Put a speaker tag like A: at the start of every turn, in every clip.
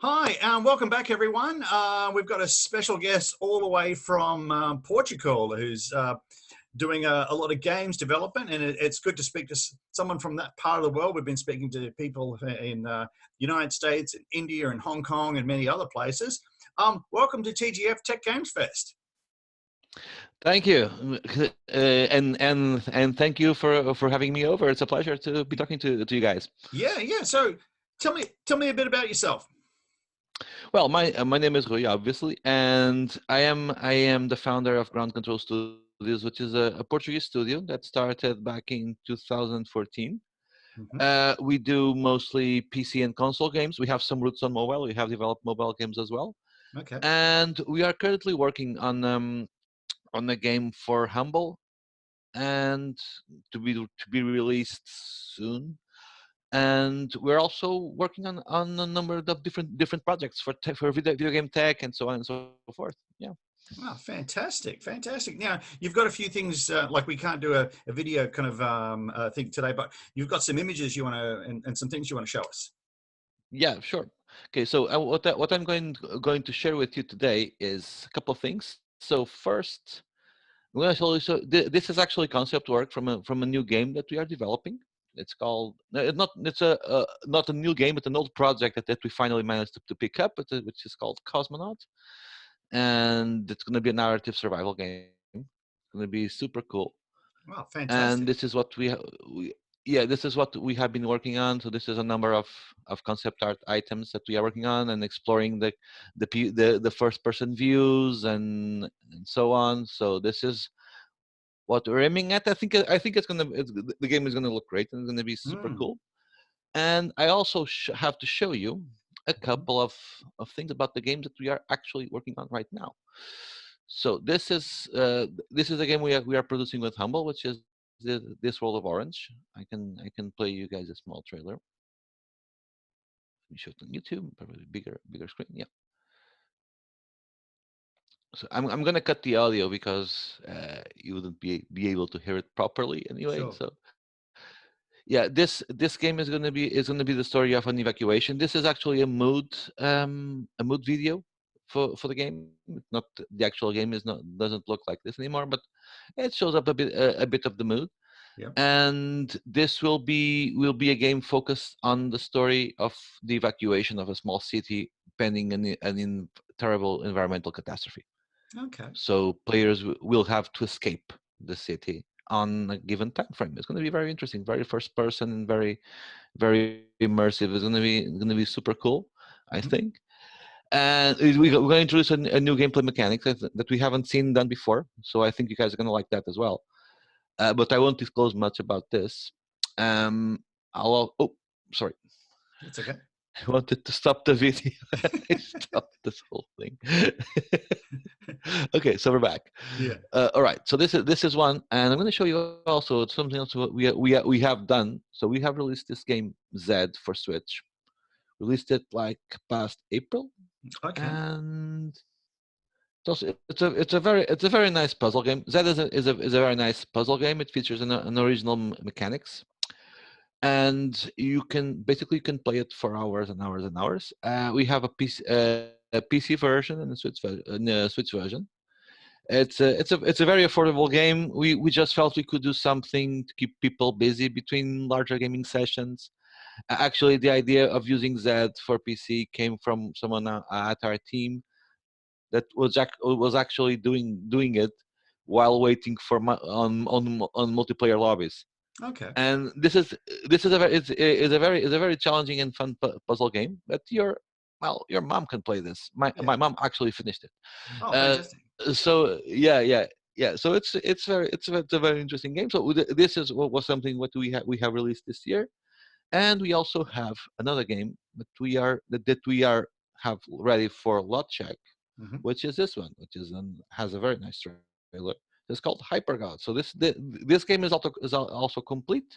A: Hi, welcome back, everyone. We've got a special guest all the way from Portugal who's doing a lot of games development, and it's good to speak to someone from that part of the world. We've been speaking to people in the United States, India, and Hong Kong, and many other places. Welcome to TGF Tech Games Fest.
B: Thank you, and thank you for having me over. It's a pleasure to be talking to you guys.
A: Yeah. So tell me a bit about yourself.
B: Well, my name is Rui, obviously, and I am the founder of Ground Control Studios, which is a Portuguese studio that started back in 2014. We do mostly PC and console games. We have some roots on mobile. We have developed mobile games as well,
A: Okay.
B: and we are currently working on a game for Humble and to be released soon. And we're also working on a number of different projects for video game tech and so on and so forth. Yeah.
A: Wow, fantastic. Now, you've got a few things, like we can't do a video kind of thing today, but you've got some images you want to, and some things you want to show us.
B: Yeah, sure. Okay, so what I'm going to share with you today is a couple of things. So first, I'm going to show you, this is actually concept work from a new game that we are developing. It's called it's not a new game, it's an old project that we finally managed to pick up, which is called Cosmonaut, and it's going to be a narrative survival game. It's going to be super cool.
A: Wow,
B: And
A: fantastic.
B: this is what this is what we have been working on. So this is a number of concept art items that we are working on and exploring the first person views and so on. So this is what we're aiming at. I think the game is gonna look great and it's gonna be super
A: Mm.
B: cool. And I also have to show you a
A: Mhm.
B: couple of things about the games that we are actually working on right now. So this is a game we are producing with Humble, which is this World of Orange. I can play you guys a small trailer. Let me show it on YouTube, probably bigger screen. Yeah. So I'm gonna cut the audio because you wouldn't be able to hear it properly anyway.
A: Sure.
B: So yeah, this game is gonna be the story of an evacuation. This is actually a mood video for the game. It's not the actual game is not doesn't look like this anymore, but it shows up a bit of the mood.
A: Yeah.
B: And this will be a game focused on the story of the evacuation of a small city pending an terrible environmental catastrophe.
A: Okay.
B: So players will have to escape the city on a given time frame. It's going to be very interesting, very first person, and very immersive. It's going to be super cool, I
A: Mhm.
B: think. And we're going to introduce a new gameplay mechanics that we haven't seen done before. So I think you guys are going to like that as well. But I won't disclose much about this. Um, oh, sorry.
A: That's okay.
B: I wanted to stop the video. I stopped this whole thing. Okay, so we're back.
A: Yeah.
B: All right, so this is one, and I'm going to show you also something else we have done. So we have released this game Z for Switch. Released it like past April,
A: Okay.
B: and it's a very nice puzzle game. Z is a very nice puzzle game. It features an original mechanics, and you can play it for hours and hours and hours. We have a PC version and a Switch version. It's a very affordable game. We just felt we could do something to keep people busy between larger gaming sessions. Actually, the idea of using Z for PC came from someone at our team that was actually doing it while waiting for on multiplayer lobbies.
A: Okay.
B: And this is a very challenging and fun puzzle game that your mom can play this. My
A: Yeah.
B: my mom actually finished it.
A: Oh,
B: Uh,
A: fantastic.
B: so yeah. So it's a very interesting game. So this is what was something what we have released this year, and we also have another game that we are have ready for lot check,
A: Hmm.
B: which is this one, which has a very nice trailer. It's called Hypergod. So this game is also complete.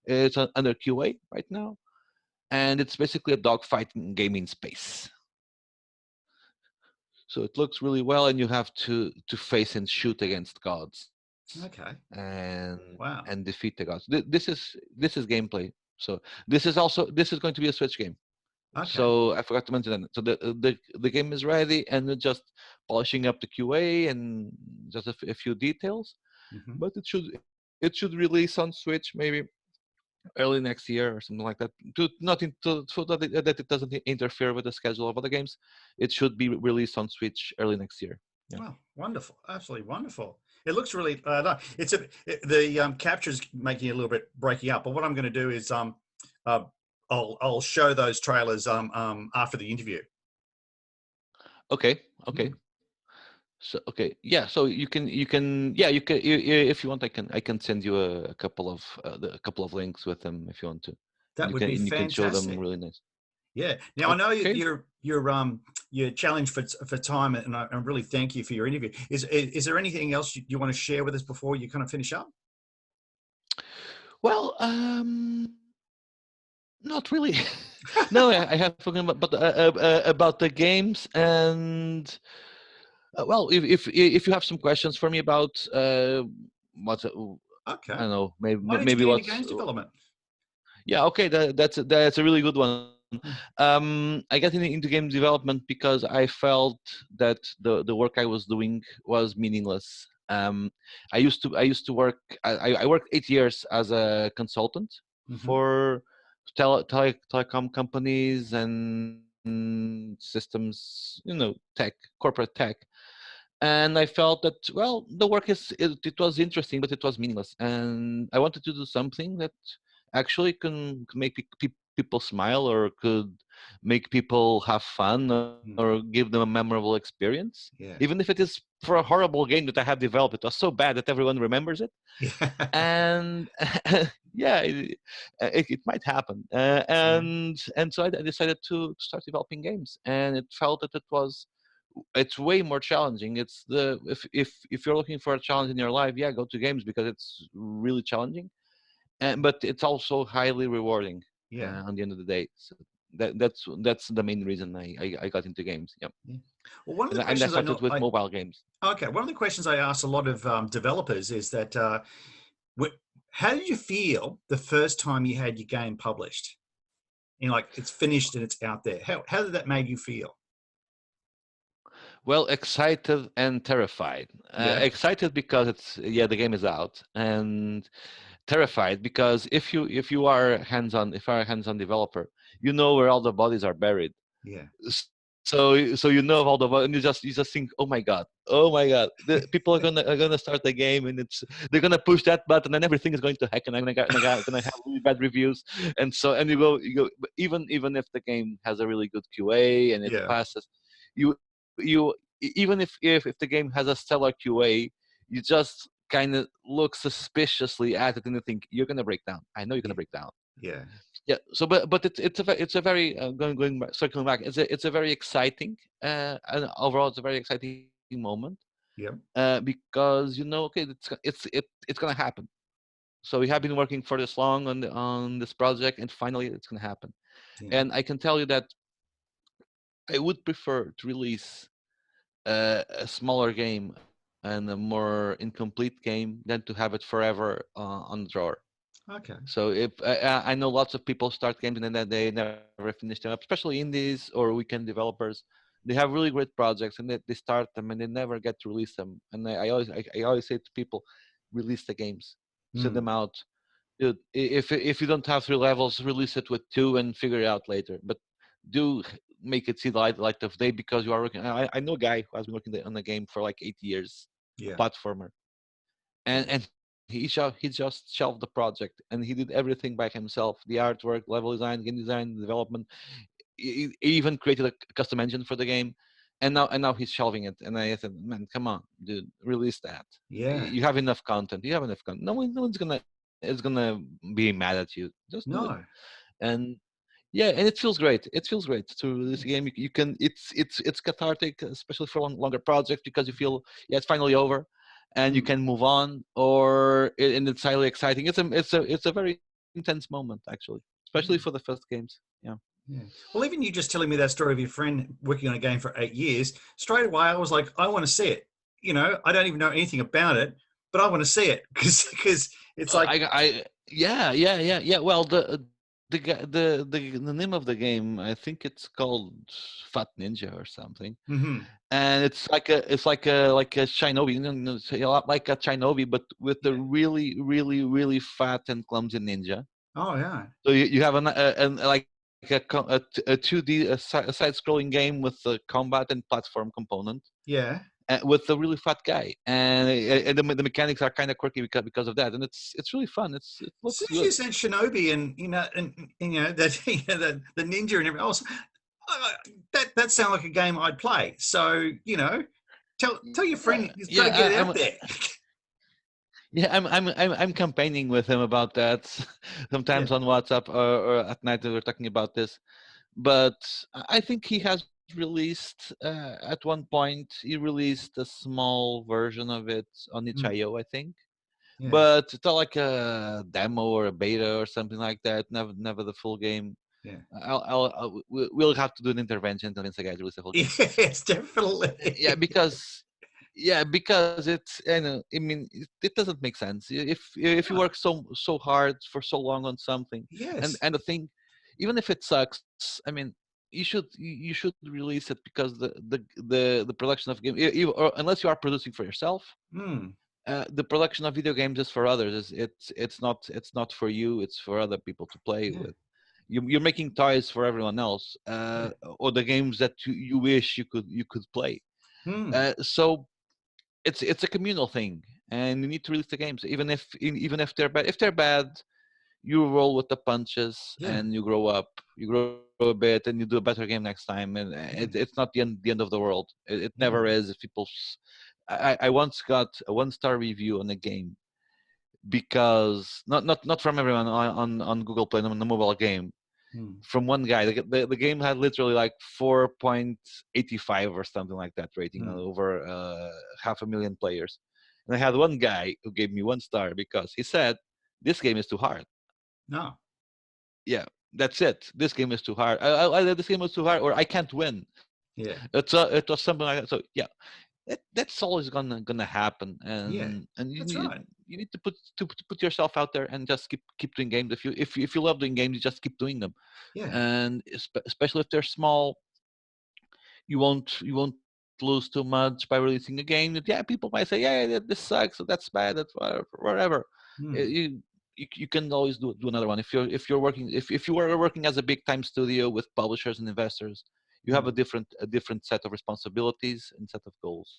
B: It's under QA right now, and it's basically a dogfighting game in space. So it looks really well, and you have to face and shoot against gods,
A: Okay.
B: and
A: Wow.
B: and defeat the gods. This is gameplay. So this is going to be a Switch game.
A: Okay.
B: So I forgot to mention that. So the game is ready, and we're just polishing up the QA and just a few details.
A: Hmm.
B: But it should release on Switch maybe early next year or something like that. To not into so that it doesn't interfere with the schedule of other games. It should be released on Switch early next year. Yeah.
A: Oh, wonderful! Absolutely wonderful. It looks really. No, the capture's making it a little bit breaking up. But what I'm going to do is uh, I'll show those trailers after the interview.
B: Okay. Okay.
A: Mm.
B: So okay, yeah. So yeah if you want I can send you a couple of a couple of links with them if you want to,
A: That would be
B: and you can show them
A: fantastic.
B: really nice.
A: Yeah. Now I know
B: Okay.
A: you're challenged for time, and I really thank you for your interview. Is there anything else you want to share with us before you kind of finish up?
B: Well, not really. No, I have spoken about the games and well, if you have some questions for me about what I
A: Okay.
B: don't know,
A: Why did you
B: maybe
A: get into
B: what's
A: games development?
B: yeah, okay, that's a really good one.
A: Mm.
B: I got into game development because I felt that the work I was doing was meaningless. I used to work. I worked 8 years as a consultant
A: Hmm.
B: for telecom companies and systems, tech, corporate tech, and I felt that well, the work it was interesting, but it was meaningless, and I wanted to do something that actually can make people smile or could make people have fun or
A: Mm.
B: give them a memorable experience,
A: Yeah.
B: even if it is for a horrible game that I have developed. It was so bad that everyone remembers it,
A: Yeah.
B: and yeah, it might happen,
A: Yeah.
B: and so I decided to start developing games, and it felt that it's way more challenging. It's the if you're looking for a challenge in your life, yeah, go to games because it's really challenging, and but it's also highly rewarding
A: Yeah.
B: on the end of the day. So that's the main reason I got into games. Yeah,
A: Yeah. Well, one of the
B: and I
A: questions I
B: started
A: know,
B: with mobile games.
A: okay, one of the questions I ask a lot of developers is that, wh- how did you feel the first time you had your game published? Like it's finished and it's out there. How did that make you feel?
B: Well, excited and terrified.
A: Yeah.
B: Excited because it's yeah, the game is out, and terrified because if you are hands-on, if you are a hands-on developer, you know where all the bodies are buried.
A: Yeah.
B: So you know all the and you just think, oh my god, the people are gonna start the game and they're gonna push that button and everything is going to hack and gonna have really bad reviews, and you go even if the game has a really good QA and it
A: Yeah.
B: passes, you even if the game has a stellar QA, you just kind of look suspiciously at it and you think you're gonna break down. I know you're gonna
A: Yeah.
B: break down.
A: Yeah.
B: Yeah. So, but it's a very going back, circling back. It's a very exciting and overall it's a very exciting moment
A: Yeah.
B: because okay it's gonna happen. So we have been working for this long on this project and finally it's gonna happen.
A: Yeah.
B: And I can tell you that I would prefer to release a smaller game and a more incomplete game than to have it forever on the drawer.
A: Okay.
B: So if I know lots of people start games and then they never finish them up, especially indies or weekend developers. They have really great projects and they start them and they never get to release them. And I always say to people, release the games, send
A: Mm.
B: them out. Dude, if you don't have 3 levels, release it with 2 and figure it out later. But do make it see the light of day because you are working. I know a guy who has been working on the game for like 8 years, a
A: Yeah.
B: platformer,
A: Yeah.
B: and he just shelved the project and he did everything by himself: the artwork, level design, game design, development. He even created a custom engine for the game, and now he's shelving it. And I said, man, come on, dude, release that.
A: Yeah.
B: You have enough content. You have enough content. No one's gonna is gonna be mad at you. Just do it.
A: No.
B: And yeah, and it feels great. It feels great to release a
A: Yes.
B: game. You can. It's cathartic, especially for longer projects, because you feel yeah, it's finally over, and you
A: Mm.
B: can move on. And it's highly exciting. It's a very intense moment actually, especially for the
A: Yeah.
B: first games. Yeah.
A: Yeah. Well, even you just telling me that story of your friend working on a game for 8 years, straight away I was like, I want to see it. I don't even know anything about it, but I want to see it because it's like,
B: I yeah. Well, the the name of the game, I think it's called Fat Ninja or something,
A: Mm-hmm.
B: and it's like a shinobi, it's a lot like a shinobi, but with a
A: Yeah.
B: really really really fat and clumsy ninja.
A: Oh yeah.
B: So you have like a 2D a side-scrolling game with a combat and platform component,
A: Yeah.
B: with a really fat guy, and the mechanics are kind of quirky because of that, and it's really fun. It
A: As soon
B: looks
A: as you
B: good.
A: said Shinobi and that the ninja and everything else, that sounds like a game I'd play. So tell your friend
B: Yeah,
A: he's got to
B: yeah.
A: get it out there.
B: Yeah, I'm campaigning with him about that
A: Yeah.
B: sometimes on WhatsApp, or at night we're talking about this. But I think he has released at one point he released a small version of it on
A: Mm,
B: itch.io, I think.
A: yeah.
B: But it's not like a demo or a beta or something like that. Never the full game.
A: Yeah.
B: We'll have to do an intervention until Instagram release the whole game.
A: Yes,
B: Yeah,
A: definitely.
B: because it's, I mean, it doesn't make sense if you
A: No.
B: work so hard for so long on something,
A: Yes.
B: and the thing, even if it sucks, I mean, you should release it, because the production of game, or unless you are producing for yourself,
A: Mm,
B: the production of video games is for others. It's not for you, it's for other people to play
A: yeah.
B: with. You're making toys for everyone else,
A: Yeah.
B: or the games that you wish you could play.
A: Mm,
B: So it's a communal thing, and you need to release the games, even if they're bad. If they're bad, you roll with the punches,
A: yeah.
B: and you grow up. You grow a bit, and you do a better game next time. And
A: Yeah.
B: it's not the end of the world. It
A: Yeah.
B: never is. If people, I once got a 1-star review on a game, because not from everyone on Google Play, on the mobile game,
A: Mm,
B: from one guy. The game had literally like 4.85 or something like that rating,
A: mm.
B: over 500,000 players. And I had one guy who gave me 1 star because he said, "This game is too hard."
A: No.
B: Yeah, that's it. This game is too hard. This game was too hard, or I can't win.
A: Yeah.
B: It was something like that. So yeah, that's always gonna happen,
A: Yeah.
B: and
A: That's right.
B: you need to put yourself out there and just keep doing games. If you love doing games, you just keep doing them,
A: Yeah.
B: and especially if they're small, you won't lose too much by releasing a game that, yeah, people might say, yeah, this sucks, or that's bad, that's whatever.
A: Mm,
B: You can always do another one. If you're working, if you are working as a big time studio with publishers and investors, you have a
A: mm,
B: different set of responsibilities and set of goals.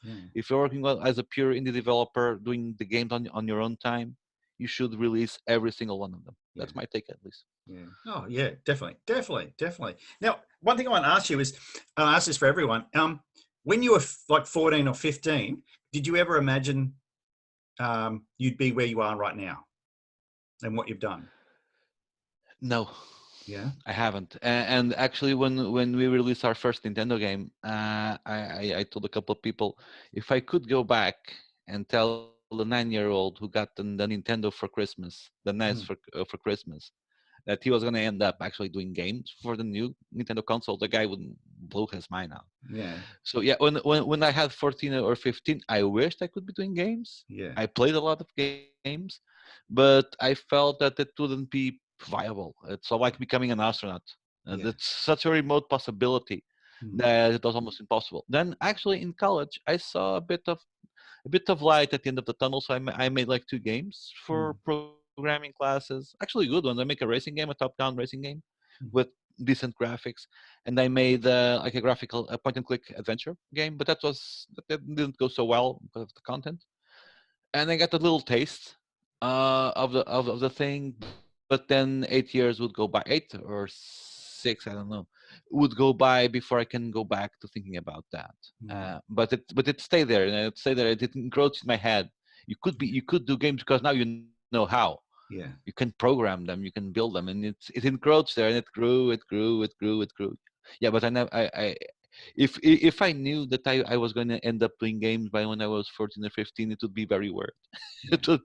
A: yeah.
B: If you're working as a pure indie developer doing the games on your own time, you should release every single one of them.
A: Yeah.
B: That's my take, at least.
A: Yeah. Oh, yeah. Definitely. Definitely. Definitely. Now, one thing I want to ask you is, and I ask this for everyone. When you were like 14 or 15, did you ever imagine you'd be where you are right now and what you've done?
B: No,
A: Yeah.
B: I haven't. And actually, when we released our first Nintendo game, I told a couple of people, if I could go back and tell the 9-year-old who got the Nintendo for Christmas, the NES
A: Mm,
B: for Christmas, that he was going to end up actually doing games for the new Nintendo console, the guy would blow his mind out.
A: yeah.
B: So yeah, when I had 14 or 15, I wished I could be doing games.
A: Yeah.
B: I played a lot of games, but I felt that it wouldn't be viable. It's all like becoming an astronaut. And
A: Yeah.
B: it's such a remote possibility
A: Mm,
B: that it was almost impossible. Then actually in college, I saw a bit of light at the end of the tunnel. So I made like 2 games for
A: mm,
B: programming classes. Actually good ones. I make a racing game, a top-down racing game with
A: mm,
B: decent graphics, and I made like a point-and-click adventure game. But that didn't go so well because of the content. And I got a little taste of the thing. But then 8 years would go by, 8 or 6, I don't know, would go by before I can go back to thinking about that.
A: mm,
B: But it stayed there, and it stayed there. It didn't encroach in my head. You could do games because now you know how. You
A: yeah.
B: can program them, you can build them, and it encroached there, and it grew, it grew, it grew, it grew. Yeah, but I never. If I knew that I was going to end up doing games by when I was 14 or 15, it would be very weird.
A: Yeah.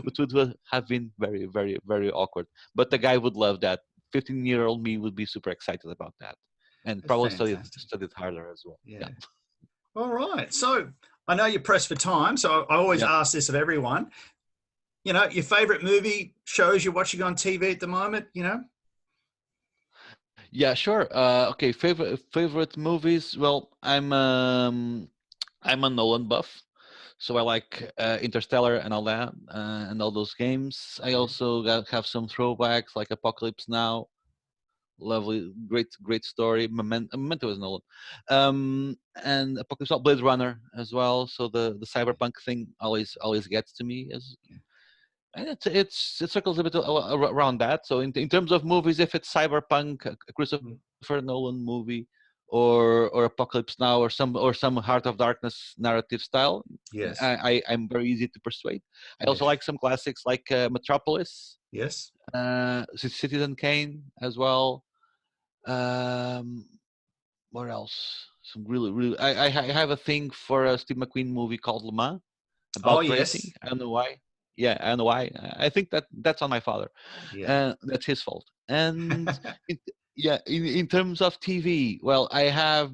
B: It would have been very, very, very awkward. But the guy would love that. 15-year-old me would be super excited about that, and
A: That's
B: probably
A: fantastic.
B: studied harder as well. Yeah.
A: Yeah. All right. So I know you're pressed for time, so I always
B: Yeah.
A: ask this of everyone. Your favorite movie shows you're watching on TV at the moment,
B: Yeah, sure. Okay, favorite movies. Well, I'm a Nolan buff, so I like Interstellar and all that, and all those games. I
A: Yeah.
B: also have some throwbacks like Apocalypse Now. Lovely, great story. Memento is Nolan, and Apocalypse Now, Blade Runner as well. So the cyberpunk thing always gets to me as. And it circles a bit around that. So in terms of movies, if it's cyberpunk, a
A: Mm.
B: Christopher Nolan movie, or Apocalypse Now, or some Heart of Darkness narrative style,
A: Yes.
B: I'm very easy to persuade. I
A: Yeah.
B: also like some classics like Metropolis,
A: Yes.
B: Citizen Kane as well. Um, what else? Some really I have a thing for a Steve McQueen movie called Le Mans
A: Oh,
B: about racing.
A: yes.
B: I don't know why. Yeah, I don't know why. I think that's on my father.
A: Yeah.
B: That's his fault. And it, yeah, in terms of TV, well, I have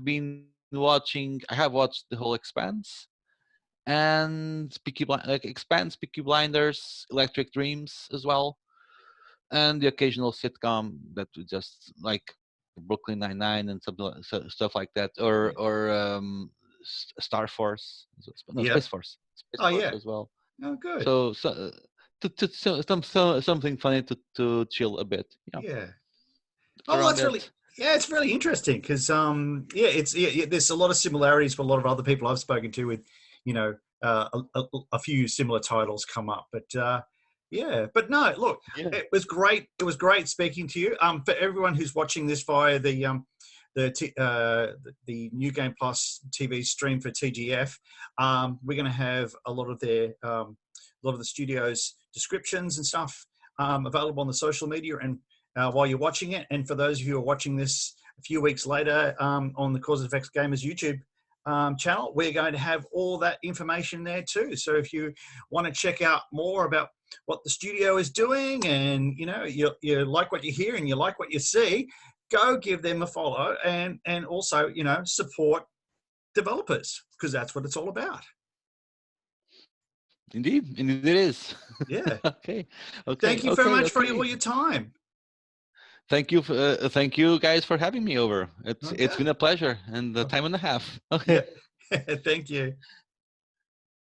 B: watched the whole Expanse and Expanse, Peaky Blinders, Electric Dreams as well, and the occasional sitcom that we just like Brooklyn Nine-Nine and stuff like that,
A: Yeah.
B: Star Force, no,
A: Yeah.
B: Space
A: Oh,
B: Force
A: yeah.
B: as well.
A: Oh, good.
B: So something funny to chill a bit. Yeah,
A: Yeah.
B: it's
A: Oh,
B: around
A: that's really,
B: it.
A: yeah, it's really interesting because yeah, there's a lot of similarities for a lot of other people I've spoken to with, you know, a few similar titles come up, but yeah, but no, look,
B: Yeah.
A: it was great. It was great speaking to you. For everyone who's watching this via the New Game Plus TV stream for TGF, we're going to have a lot of the studio's descriptions and stuff available on the social media and while you're watching it. And for those of you who are watching this a few weeks later on the Cause and Effects Gamers YouTube channel, we're going to have all that information there too. So if you want to check out more about what the studio is doing and you like what you hear and you like what you see, go give them a follow and also support developers because that's what it's all about.
B: Indeed it is.
A: Yeah.
B: Okay,
A: Thank you very much for
B: okay.
A: all your time.
B: Thank you guys for having me over. It's
A: Okay.
B: been a pleasure and a
A: Oh,
B: time and a half.
A: yeah.
B: Okay.
A: Thank you.